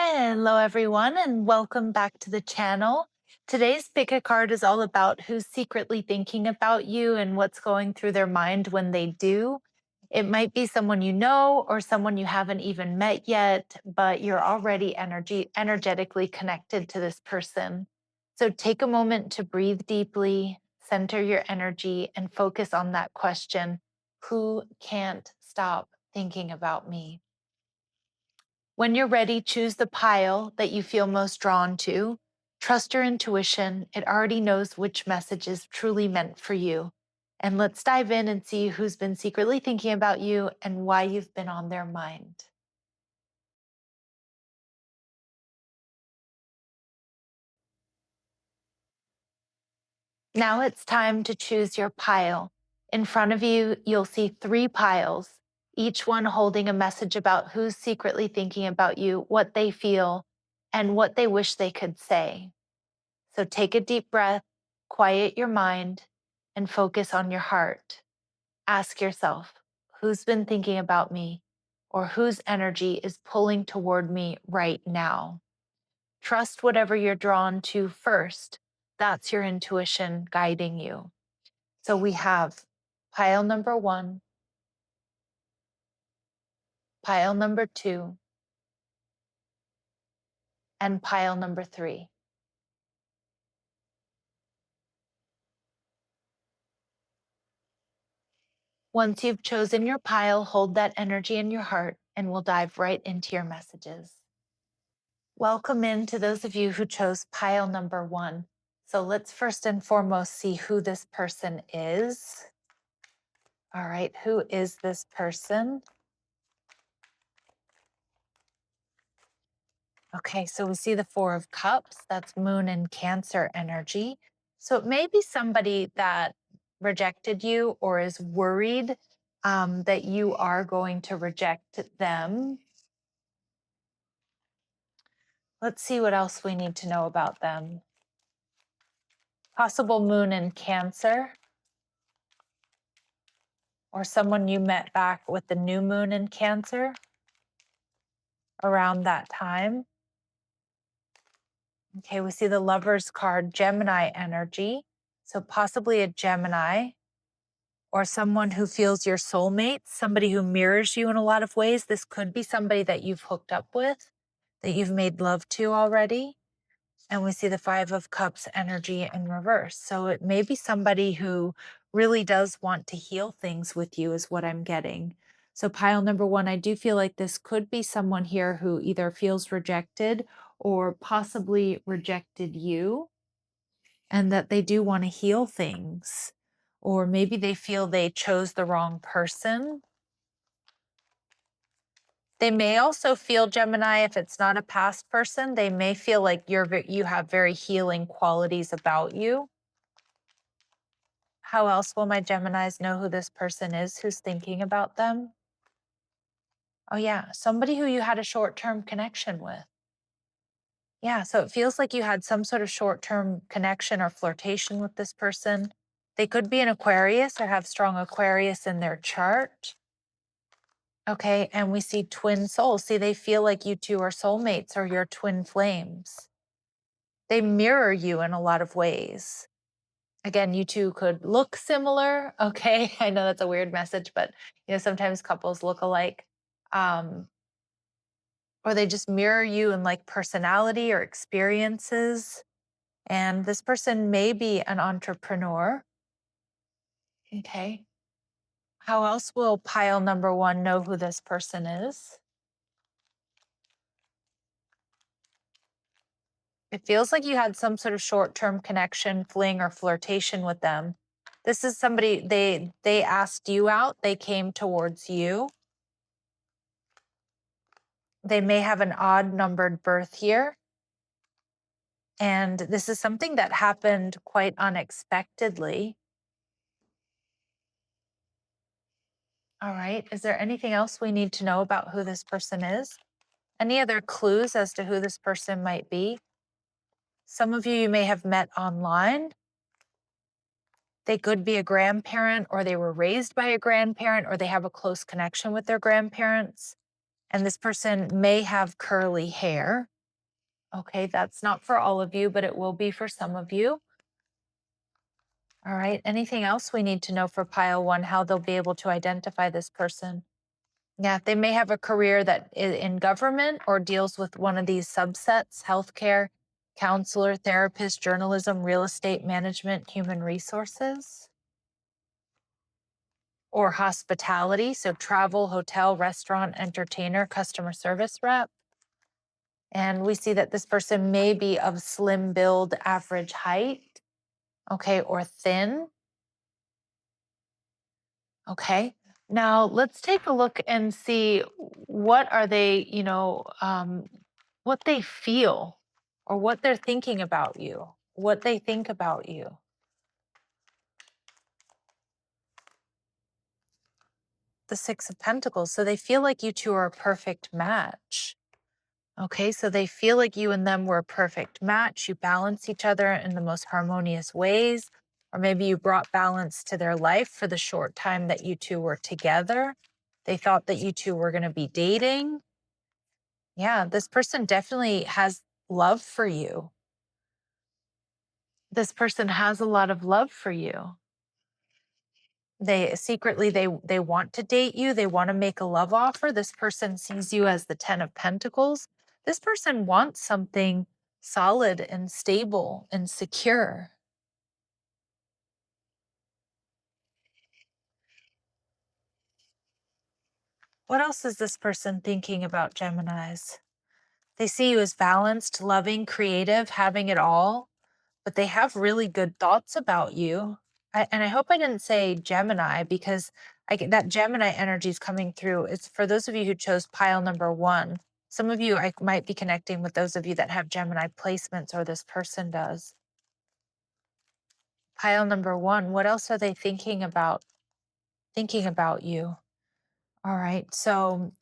Hello, everyone, and welcome back to the channel. Today's pick a card is all about who's secretly thinking about you and what's going through their mind when they do. It might be someone you know or someone you haven't even met yet, but you're already energetically connected to this person. So take a moment to breathe deeply, center your energy, and focus on that question: who can't stop thinking about me? When you're ready, choose the pile that you feel most drawn to. Trust your intuition, it already knows which message is truly meant for you. And let's dive in and see who's been secretly thinking about you and why you've been on their mind. Now it's time to choose your pile. In front of you, you'll see three piles, each one holding a message about who's secretly thinking about you, what they feel, and what they wish they could say. So take a deep breath, quiet your mind, and focus on your heart. Ask yourself, who's been thinking about me, or whose energy is pulling toward me right now? Trust whatever you're drawn to first. That's your intuition guiding you. So we have pile number one, pile number two, and pile number three. Once you've chosen your pile, hold that energy in your heart, and we'll dive right into your messages. Welcome in to those of you who chose pile number one. So let's first and foremost see who this person is. All right, who is this person? Okay, so we see the Four of Cups. That's Moon and Cancer energy. So it may be somebody that rejected you or is worried that you are going to reject them. Let's see what else we need to know about them. Possible Moon and Cancer, or someone you met back with the new moon in Cancer around that time. Okay, we see the Lover's card, Gemini energy. So possibly a Gemini or someone who feels your soulmate, somebody who mirrors you in a lot of ways. This could be somebody that you've hooked up with, that you've made love to already. And we see the Five of Cups energy in reverse. So it may be somebody who really does want to heal things with you, is what I'm getting. So, pile number one, I do feel like this could be someone here who either feels rejected or possibly rejected you, and that they do want to heal things. Or maybe they feel they chose the wrong person. They may also feel, Gemini, if it's not a past person, they may feel like you have very healing qualities about you. How else will my Geminis know who this person is who's thinking about them? Oh, yeah, somebody who you had a short-term connection with. Yeah, so it feels like you had some sort of short-term connection or flirtation with this person. They could be an Aquarius or have strong Aquarius in their chart. Okay, and we see twin souls. See, they feel like you two are soulmates or you're twin flames. They mirror you in a lot of ways. Again, you two could look similar. Okay, I know that's a weird message, but sometimes couples look alike. Um, or they just mirror you in like personality or experiences. And this person may be an entrepreneur. Okay. How else will pile number one know who this person is? It feels like you had some sort of short-term connection, fling, or flirtation with them. This is somebody, they asked you out, they came towards you. They may have an odd numbered birth here. And this is something that happened quite unexpectedly. All right. Is there anything else we need to know about who this person is? Any other clues as to who this person might be? Some of you may have met online. They could be a grandparent, or they were raised by a grandparent, or they have a close connection with their grandparents. And this person may have curly hair. Okay, that's not for all of you, but it will be for some of you. All right. Anything else we need to know for pile one, how they'll be able to identify this person? Yeah, they may have a career that is in government or deals with one of these subsets: healthcare, counselor, therapist, journalism, real estate management, human resources, or hospitality. So, travel, hotel, restaurant, entertainer, customer service rep. And we see that this person may be of slim build, average height, okay, or thin. Okay. Now let's take a look and see what are they, what they feel or what they're thinking about you, what they think about you. The Six of Pentacles. So they feel like you two are a perfect match. Okay. So they feel like you and them were a perfect match. You balance each other in the most harmonious ways. Or maybe you brought balance to their life for the short time that you two were together. They thought that you two were going to be dating. Yeah, this person definitely has love for you. This person has a lot of love for you. They secretly they want to date you. They want to make a love offer. This person sees you as the 10 of Pentacles. This person wants something solid and stable and secure. What else is this person thinking about, Geminis? They see you as balanced, loving, creative, having it all, but they have really good thoughts about you. And I hope I didn't say Gemini because I get that Gemini energy is coming through. It's for those of you who chose pile number one. Some of you, I might be connecting with those of you that have Gemini placements, or this person does. Pile number one, what else are they thinking about? Thinking about you. All right. So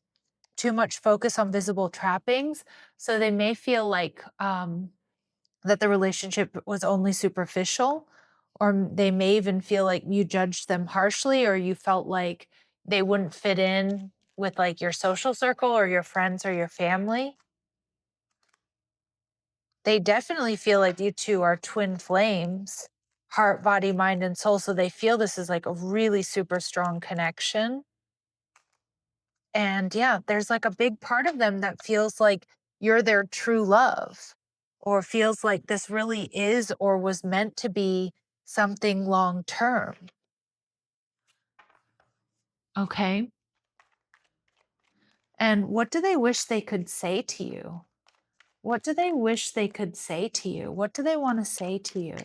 too much focus on visible trappings. So they may feel like that the relationship was only superficial, or they may even feel like you judged them harshly, or you felt like they wouldn't fit in with like your social circle or your friends or your family. They definitely feel like you two are twin flames, heart, body, mind, and soul. So they feel this is like a really super strong connection. And yeah, there's like a big part of them that feels like you're their true love, or feels like this really is or was meant to be something long term. Okay. And what do they wish they could say to you? What do they wish they could say to you? What do they want to say to you?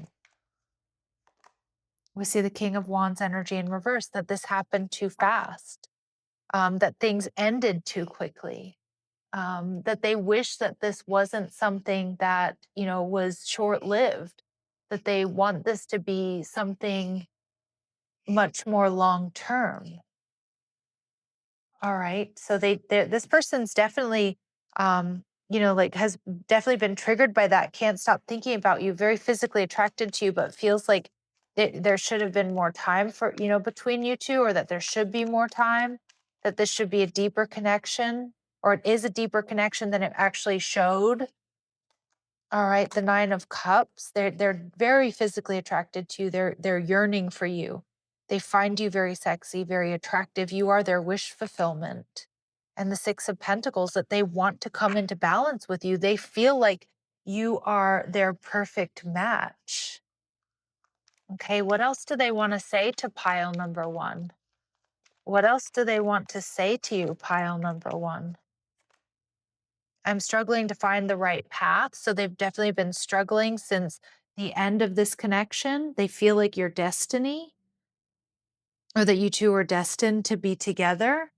We see the King of Wands energy in reverse, that this happened too fast, that things ended too quickly, that they wish that this wasn't something that, was short lived, that they want this to be something much more long term. All right. So this person's definitely, like has definitely been triggered by that. Can't stop thinking about you. Very physically attracted to you, but feels like there should have been more time for between you two, or that there should be more time. That this should be a deeper connection, or it is a deeper connection than it actually showed. All right, the 9 of Cups. They're very physically attracted to you. They're yearning for you. They find you very sexy, very attractive. You are their wish fulfillment. And the 6 of Pentacles, that they want to come into balance with you. They feel like you are their perfect match. Okay, what else do they want to say to pile number one? What else do they want to say to you, pile number one? I'm struggling to find the right path. So they've definitely been struggling since the end of this connection. They feel like your destiny, or that you two are destined to be together.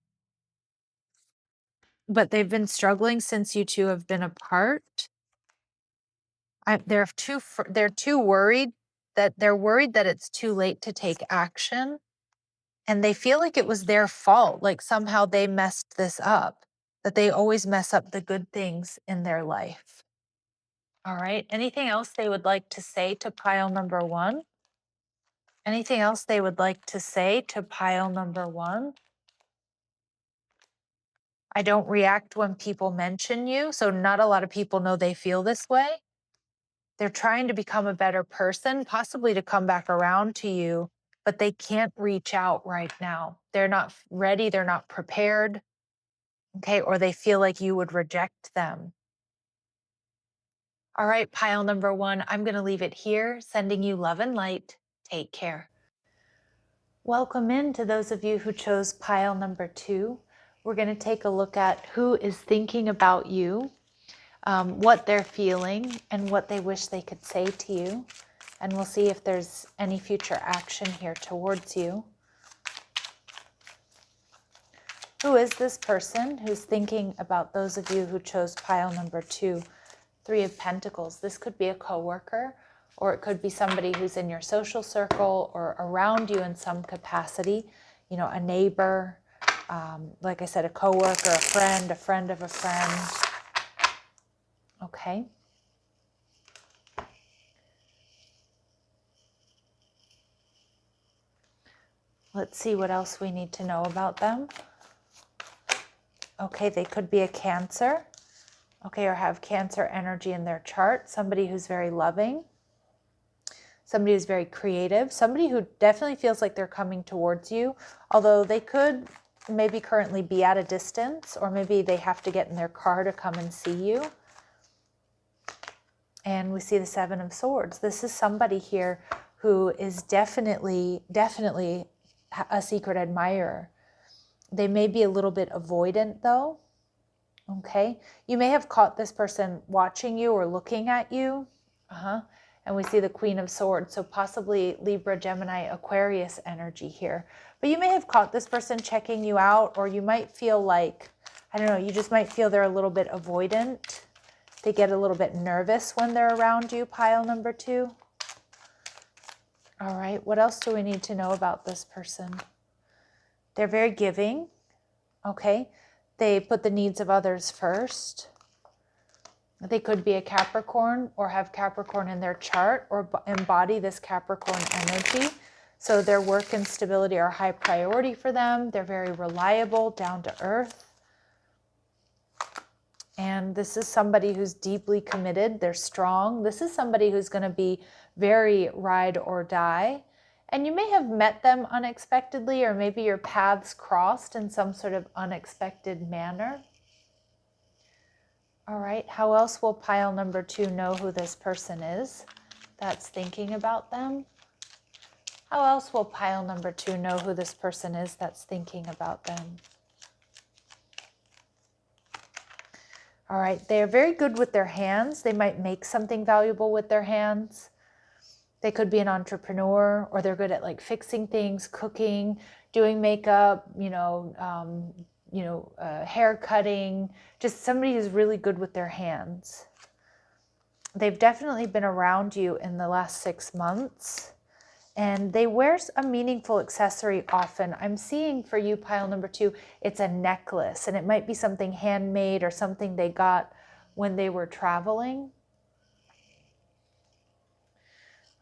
But they've been struggling since you two have been apart. They're too worried, that it's too late to take action. And they feel like it was their fault, like somehow they messed this up, that they always mess up the good things in their life. All right. Anything else they would like to say to pile number one? Anything else they would like to say to pile number one? I don't react when people mention you. So not a lot of people know they feel this way. They're trying to become a better person, possibly to come back around to you, but they can't reach out right now. They're not ready. They're not prepared. Okay. Or they feel like you would reject them. All right, pile number one, I'm going to leave it here, sending you love and light. Take care. Welcome in to those of you who chose pile number two. We're going to take a look at who is thinking about you, what they're feeling, and what they wish they could say to you. And we'll see if there's any future action here towards you. Who is this person who's thinking about those of you who chose pile number two? Three of Pentacles. This could be a coworker, or it could be somebody who's in your social circle or around you in some capacity. You know, a neighbor, like I said, a coworker, a friend of a friend. Okay. Let's see what else we need to know about them. Okay, they could be a Cancer. Okay, or have Cancer energy in their chart. Somebody who's very loving. Somebody who's very creative. Somebody who definitely feels like they're coming towards you. Although they could maybe currently be at a distance. Or maybe they have to get in their car to come and see you. And we see the Seven of Swords. This is somebody here who is definitely a secret admirer. They may be a little bit avoidant though. Okay, you may have caught this person watching you or looking at you. And we see the Queen of Swords, so possibly Libra, Gemini, Aquarius energy here. But you may have caught this person checking you out, or you might feel like, I don't know, you just might feel they're a little bit avoidant. They get a little bit nervous when they're around you, pile number two. All right, what else do we need to know about this person? They're very giving, okay? They put the needs of others first. They could be a Capricorn or have Capricorn in their chart or embody this Capricorn energy. So their work and stability are high priority for them. They're very reliable, down to earth. And this is somebody who's deeply committed. They're strong. This is somebody who's going to be very ride or die. And you may have met them unexpectedly, or maybe your paths crossed in some sort of unexpected manner. All right, how else will pile number two know who this person is that's thinking about them? How else will pile number two know who this person is that's thinking about them? All right, they're very good with their hands. They might make something valuable with their hands. They could be an entrepreneur, or they're good at like fixing things, cooking, doing makeup, hair cutting, just somebody who's really good with their hands. They've definitely been around you in the last 6 months, and they wear a meaningful accessory often. I'm seeing for you, pile number two, it's a necklace, and it might be something handmade or something they got when they were traveling.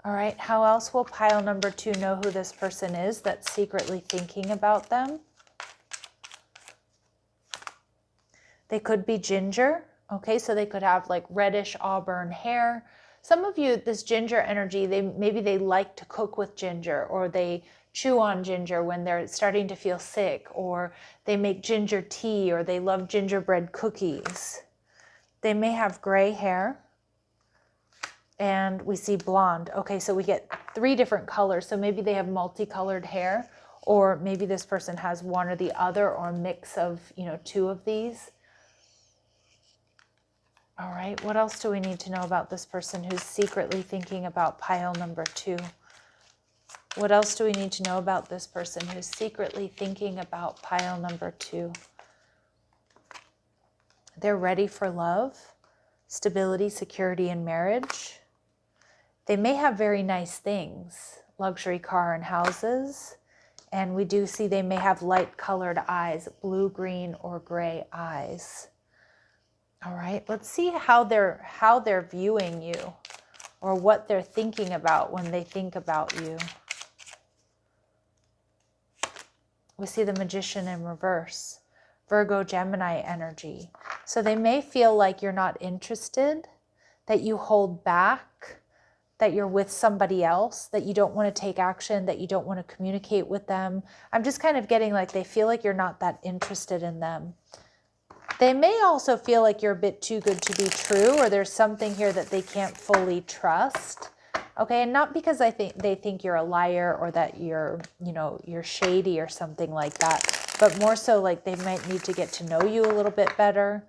All right, how else will pile number two know who this person is that's secretly thinking about them? They could be ginger, okay? So they could have like reddish auburn hair. Some of you, this ginger energy, maybe they like to cook with ginger, or they chew on ginger when they're starting to feel sick, or they make ginger tea, or they love gingerbread cookies. They may have gray hair. And we see blonde. Okay, so we get 3 different colors. So maybe they have multicolored hair, or maybe this person has one or the other, or a mix of, 2 of these. All right, what else do we need to know about this person who's secretly thinking about pile number two? What else do we need to know about this person who's secretly thinking about pile number two? They're ready for love, stability, security, and marriage. They may have very nice things, luxury car and houses, and we do see they may have light-colored eyes, blue, green, or gray eyes. All right, let's see how they're viewing you, or what they're thinking about when they think about you. We see the Magician in reverse. Virgo, Gemini energy. So they may feel like you're not interested, that you hold back, that you're with somebody else, that you don't want to take action, that you don't want to communicate with them. I'm just kind of getting like they feel like you're not that interested in them. They may also feel like you're a bit too good to be true, or there's something here that they can't fully trust. Okay, and not because they think you're a liar or that you're shady or something like that, but more so like they might need to get to know you a little bit better.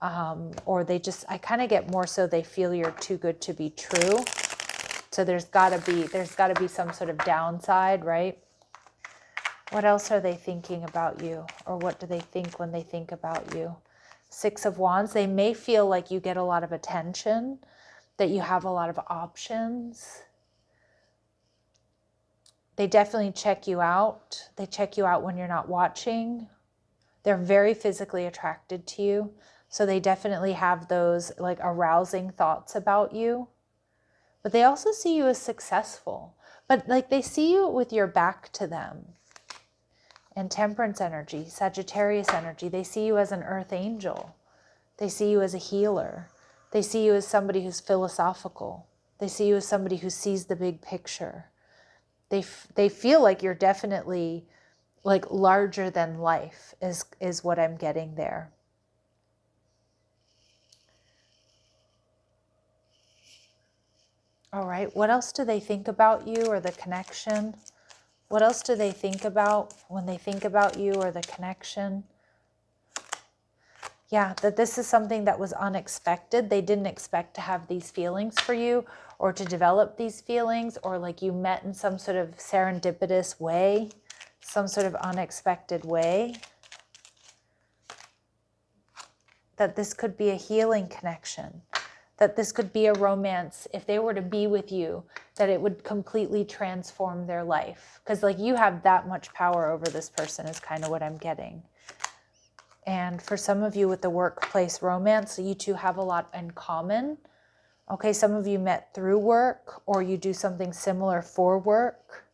Or I kind of get more so they feel you're too good to be true. So there's gotta be some sort of downside, right? What else are they thinking about you? Or what do they think when they think about you? Six of Wands, they may feel like you get a lot of attention, that you have a lot of options. They definitely check you out. They check you out when you're not watching. They're very physically attracted to you. So they definitely have those like arousing thoughts about you. But they also see you as successful. But like they see you with your back to them. And Temperance energy, Sagittarius energy, they see you as an earth angel. They see you as a healer. They see you as somebody who's philosophical. They see you as somebody who sees the big picture. They feel like you're definitely like larger than life is what I'm getting there. All right, what else do they think about you or the connection? What else do they think about when they think about you or the connection? Yeah, that this is something that was unexpected. They didn't expect to have these feelings for you or to develop these feelings, or like you met in some sort of serendipitous way, some sort of unexpected way. That this could be a healing connection, that this could be a romance. If they were to be with you, that it would completely transform their life. Because like you have that much power over this person is kind of what I'm getting. And for some of you with the workplace romance, you two have a lot in common. Okay, some of you met through work, or you do something similar for work.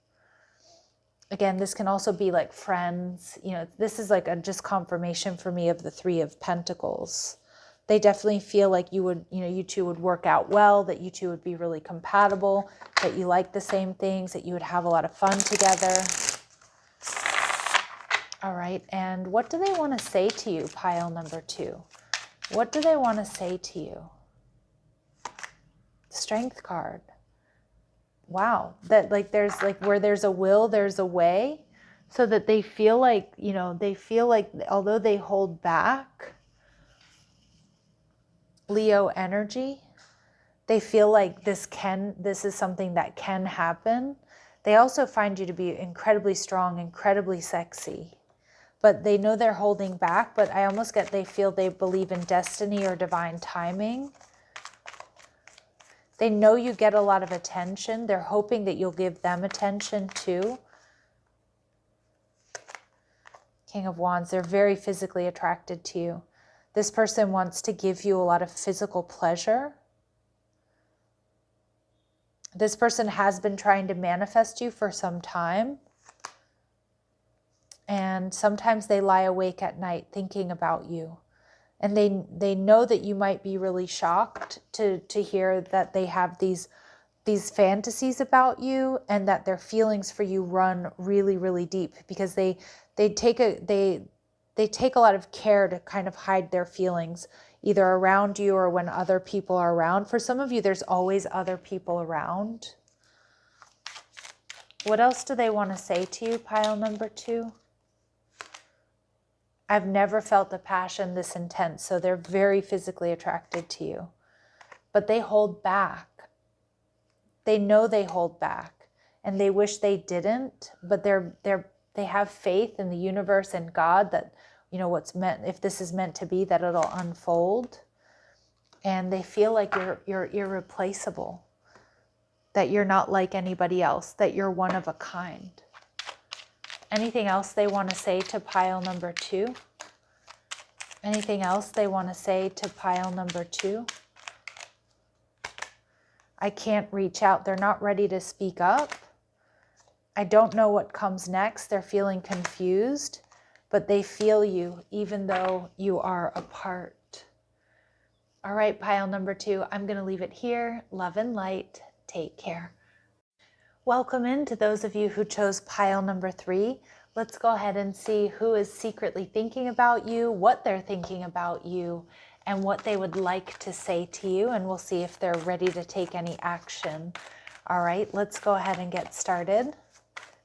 Again, this can also be like friends. You know, this is like a just confirmation for me of the Three of Pentacles. They definitely feel like you would, you two would work out well, that you two would be really compatible, that you like the same things, that you would have a lot of fun together. All right, and what do they want to say to you, pile number 2? What do they want to say to you? Strength card. Wow, that like there's like where there's a will, there's a way, so that they feel like, they feel like although they hold back, Leo energy, they feel like this is something that can happen. They also find you to be incredibly strong, incredibly sexy. But they know they're holding back, but I almost get they feel they believe in destiny or divine timing. They know you get a lot of attention. They're hoping that you'll give them attention too. King of Wands, they're very physically attracted to you. This person wants to give you a lot of physical pleasure. This person has been trying to manifest you for some time. And sometimes they lie awake at night thinking about you. And they know that you might be really shocked to hear that they have these fantasies about you, and that their feelings for you run really, really deep, because they take a lot of care to kind of hide their feelings, either around you or when other people are around. For some of you, there's always other people around. What else do they want to say to you, pile number 2? I've never felt a passion this intense, so they're very physically attracted to you. But they hold back. They know they hold back, and they wish they didn't, but they have faith in the universe and God that, what's meant, if this is meant to be, that it'll unfold. And they feel like you're irreplaceable, that you're not like anybody else, that you're one of a kind. Anything else they want to say to pile number 2? Anything else they want to say to pile number 2? I can't reach out. They're not ready to speak up. I don't know what comes next. They're feeling confused. but they feel you even though you are apart. All right, pile number 2, I'm going to leave it here. Love and light. Take care. Welcome in to those of you who chose pile number 3. Let's go ahead and see who is secretly thinking about you, what they're thinking about you, and what they would like to say to you, and we'll see if they're ready to take any action. All right, let's go ahead and get started.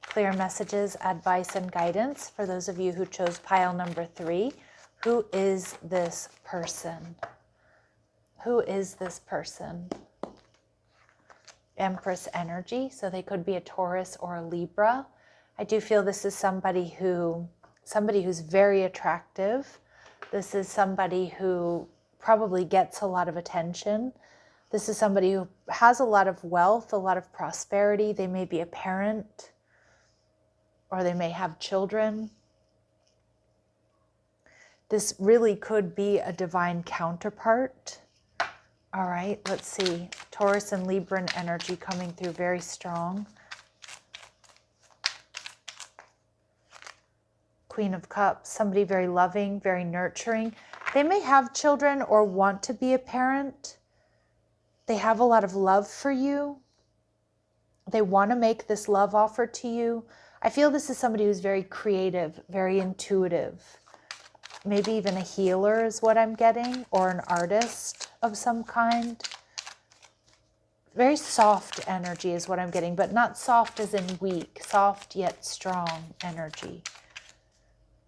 Clear messages, advice, and guidance for those of you who chose pile number 3. Who is this person? Who is this person? Empress energy, so they could be a Taurus or a Libra. I do feel this is somebody who's very attractive. This is somebody who probably gets a lot of attention. This is somebody who has a lot of wealth, a lot of prosperity. They may be a parent, or they may have children. This really could be a divine counterpart. All right, let's see. Taurus and Libran energy coming through very strong. Queen of Cups, somebody very loving, very nurturing. They may have children or want to be a parent. They have a lot of love for you. They want to make this love offer to you. I feel this is somebody who's very creative, very intuitive. Maybe even a healer is what I'm getting, or an artist of some kind. Very soft energy is what I'm getting, but not soft as in weak, soft yet strong energy.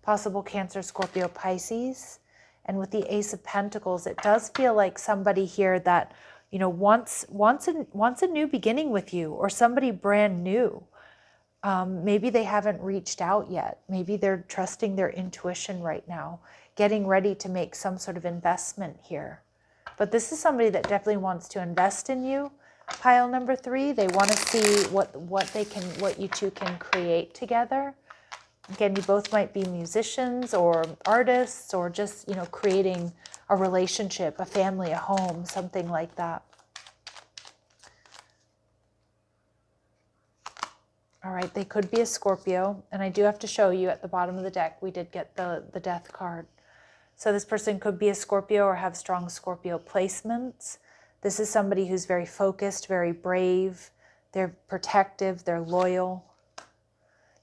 Possible Cancer, Scorpio, Pisces. And with the Ace of Pentacles, it does feel like somebody here that, you know, wants a new beginning with you, or somebody brand new. Maybe they haven't reached out yet. Maybe they're trusting their intuition right now, getting ready to make some sort of investment here. But this is somebody that definitely wants to invest in you. Pile number 3, they want to see what you two can create together. Again, you both might be musicians or artists, or just, you know, creating a relationship, a family, a home, something like that. All right, they could be a Scorpio, and I do have to show you at the bottom of the deck, we did get the Death card. So this person could be a Scorpio or have strong Scorpio placements. This is somebody who's very focused, very brave, they're protective, they're loyal.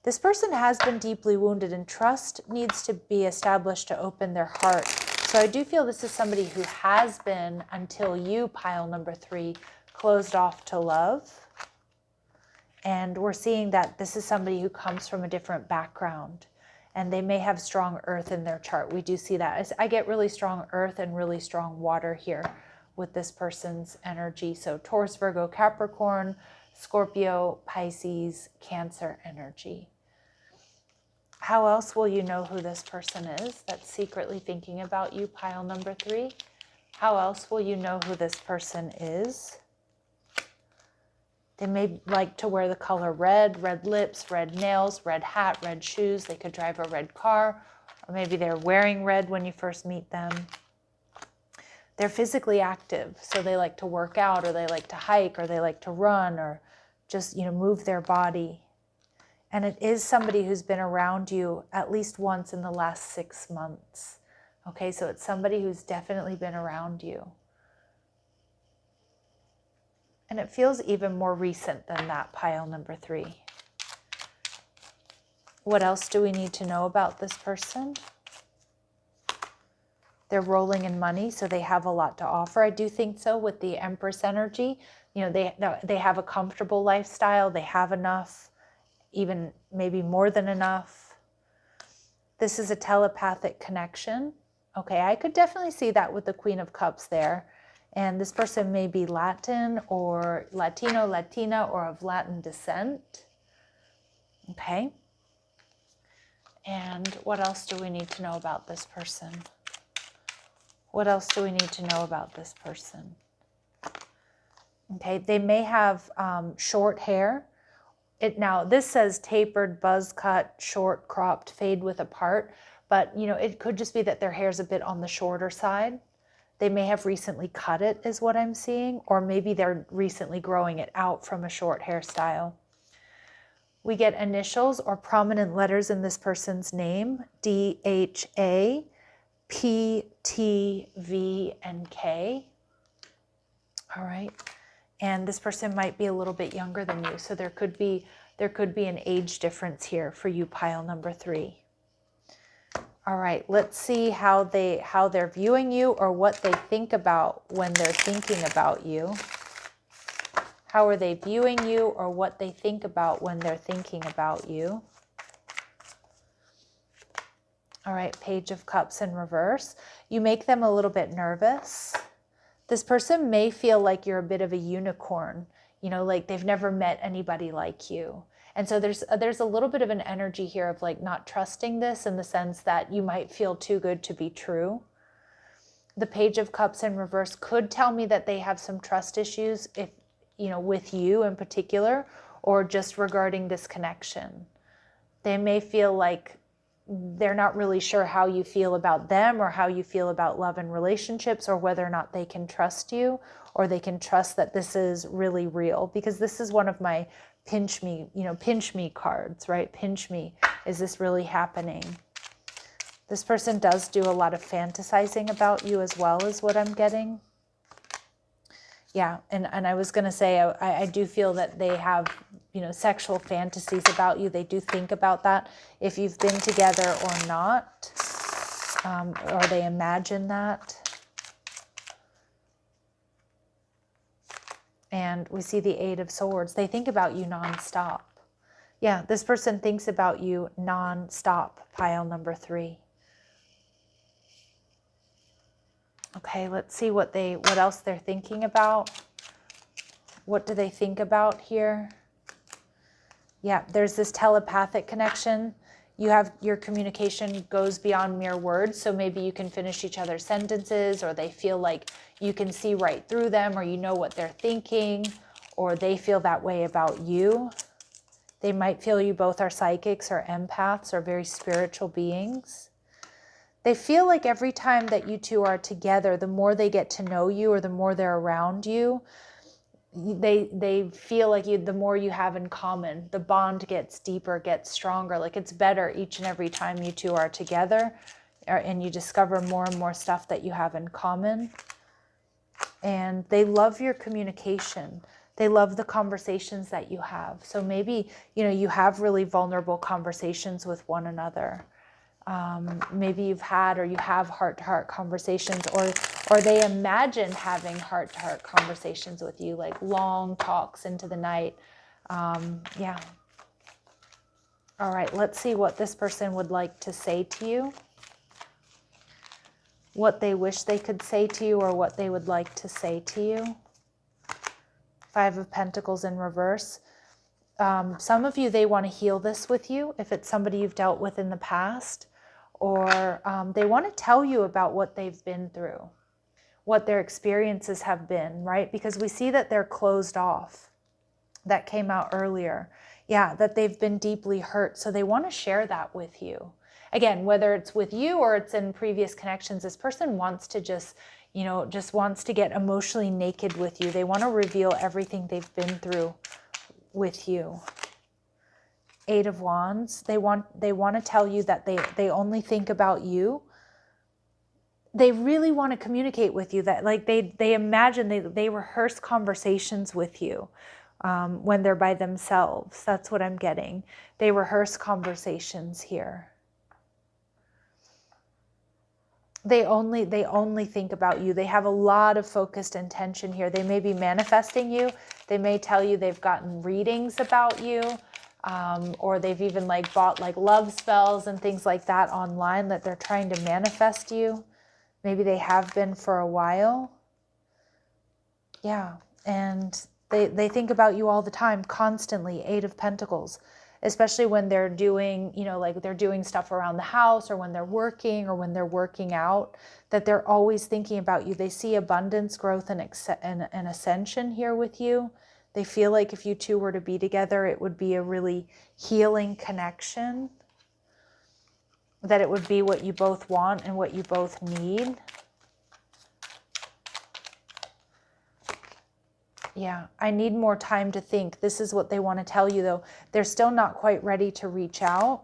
This person has been deeply wounded, and trust needs to be established to open their heart. So I do feel this is somebody who has been, until you, pile number 3, closed off to love. And we're seeing that this is somebody who comes from a different background, and they may have strong earth in their chart. We do see that. I get really strong earth and really strong water here with this person's energy. So Taurus, Virgo, Capricorn, Scorpio, Pisces, Cancer energy. How else will you know who this person is that's secretly thinking about you, pile number 3? How else will you know who this person is? They may like to wear the color red, red lips, red nails, red hat, red shoes. They could drive a red car, or maybe they're wearing red when you first meet them. They're physically active, so they like to work out, or they like to hike, or they like to run, or just, you know, move their body. And it is somebody who's been around you at least once in the last 6 months. Okay, so it's somebody who's definitely been around you. And it feels even more recent than that, pile number 3. What else do we need to know about this person? They're rolling in money, so they have a lot to offer. I do think so with the Empress energy. You know, they have a comfortable lifestyle. They have enough, even maybe more than enough. This is a telepathic connection. Okay, I could definitely see that with the Queen of Cups there. And this person may be Latin or Latino, Latina, or of Latin descent. Okay. And what else do we need to know about this person? What else do we need to know about this person? Okay, they may have short hair. Now, this says tapered, buzz cut, short, cropped, fade with a part. But, you know, it could just be that their hair's a bit on the shorter side. They may have recently cut it, is what I'm seeing. Or maybe they're recently growing it out from a short hairstyle. We get initials or prominent letters in this person's name, D, H, A, P, T, V, and K. All right. And this person might be a little bit younger than you. So there could be an age difference here for you, pile number 3. All right, let's see how they're viewing you or what they think about when they're thinking about you. How are they viewing you or what they think about when they're thinking about you? All right, Page of Cups in reverse. You make them a little bit nervous. This person may feel like you're a bit of a unicorn, you know, like they've never met anybody like you. And so there's a little bit of an energy here of like not trusting this, in the sense that you might feel too good to be true. The Page of Cups in reverse could tell me that they have some trust issues, if, you know, with you in particular, or just regarding this connection. They may feel like they're not really sure how you feel about them or how you feel about love and relationships, or whether or not they can trust you, or they can trust that this is really real. Because this is one of my pinch me, you know, pinch me cards, right? Pinch me. Is this really happening? This person does do a lot of fantasizing about you as well, is what I'm getting. Yeah, and I was going to say, I do feel that they have, you know, sexual fantasies about you. They do think about that, if you've been together or not, or they imagine that. And we see the 8 of Swords. They think about you nonstop. Yeah, this person thinks about you nonstop, pile number 3. Okay, let's see what else they're thinking about. What do they think about here? Yeah, there's this telepathic connection. Your communication goes beyond mere words, so maybe you can finish each other's sentences, or they feel like you can see right through them, or you know what they're thinking, or they feel that way about you. They might feel you both are psychics or empaths or very spiritual beings. They feel like every time that you two are together, the more they get to know you, or the more they're around you, they feel like the more you have in common, the bond gets deeper, gets stronger. Like it's better each and every time you two are together, and you discover more and more stuff that you have in common. And they love your communication. They love the conversations that you have. So maybe, you know, you have really vulnerable conversations with one another. Maybe you've had, or you have heart-to-heart conversations, or they imagine having heart-to-heart conversations with you, like long talks into the night. Yeah. All right, let's see what this person would like to say to you. What they wish they could say to you, or what they would like to say to you. 5 of Pentacles in reverse. Some of you, they want to heal this with you, if it's somebody you've dealt with in the past. Or they want to tell you about what they've been through, what their experiences have been, right? Because we see that they're closed off. That came out earlier. Yeah, that they've been deeply hurt. So they want to share that with you. Again, whether it's with you or it's in previous connections, this person wants to just wants to get emotionally naked with you. They want to reveal everything they've been through with you. 8 of Wands, they want to tell you that they only think about you. They really want to communicate with you, that like they imagine, they rehearse conversations with you when they're by themselves. That's what I'm getting. They rehearse conversations here. They only think about you. They have a lot of focused intention here. They may be manifesting you. They may tell you they've gotten readings about you. Or they've even like bought like love spells and things like that online, that they're trying to manifest you. Maybe they have been for a while. Yeah, and they think about you all the time, constantly. 8 of Pentacles, especially when they're doing, you know, like they're doing stuff around the house, or when they're working, or when they're working out, that they're always thinking about you. They see abundance, growth, and ascension here with you. They feel like if you two were to be together, it would be a really healing connection. That it would be what you both want and what you both need. Yeah, I need more time to think. This is what they want to tell you, though. They're still not quite ready to reach out,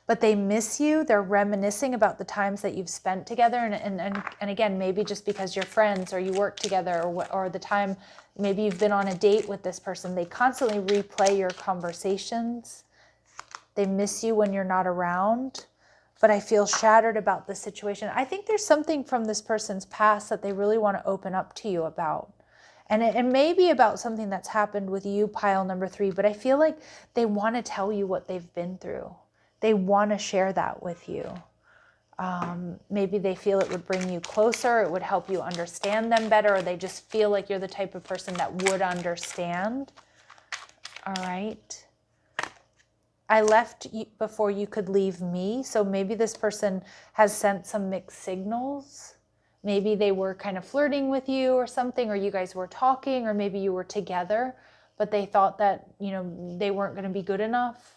but they miss you. They're reminiscing about the times that you've spent together. And again, maybe just because you're friends or you work together, or the time maybe you've been on a date with this person. They constantly replay your conversations. They miss you when you're not around. But I feel shattered about the situation. I think there's something from this person's past that they really want to open up to you about. And it may be about something that's happened with you, pile number 3, but I feel like they want to tell you what they've been through. They want to share that with you. Maybe they feel it would bring you closer, it would help you understand them better, or they just feel like you're the type of person that would understand. All right. I left before you could leave me. So maybe this person has sent some mixed signals. Maybe they were kind of flirting with you or something, or you guys were talking, or maybe you were together, but they thought that, they weren't going to be good enough.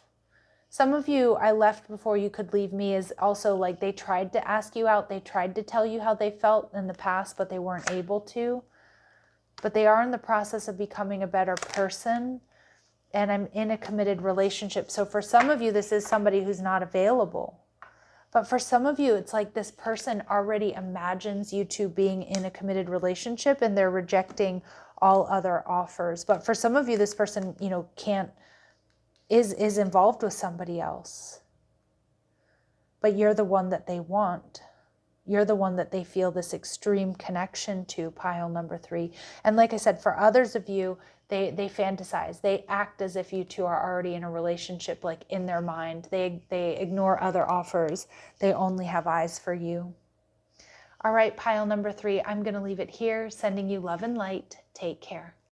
Some of you, I left before you could leave me, is also like they tried to ask you out. They tried to tell you how they felt in the past, but they weren't able to. But they are in the process of becoming a better person. And I'm in a committed relationship. So for some of you, this is somebody who's not available. But for some of you, it's like this person already imagines you two being in a committed relationship and they're rejecting all other offers. But for some of you, this person, is involved with somebody else. But you're the one that they want. You're the one that they feel this extreme connection to, pile number 3. And like I said, for others of you, they fantasize. They act as if you two are already in a relationship, like in their mind. They ignore other offers. They only have eyes for you. All right, pile number 3, I'm going to leave it here, sending you love and light. Take care.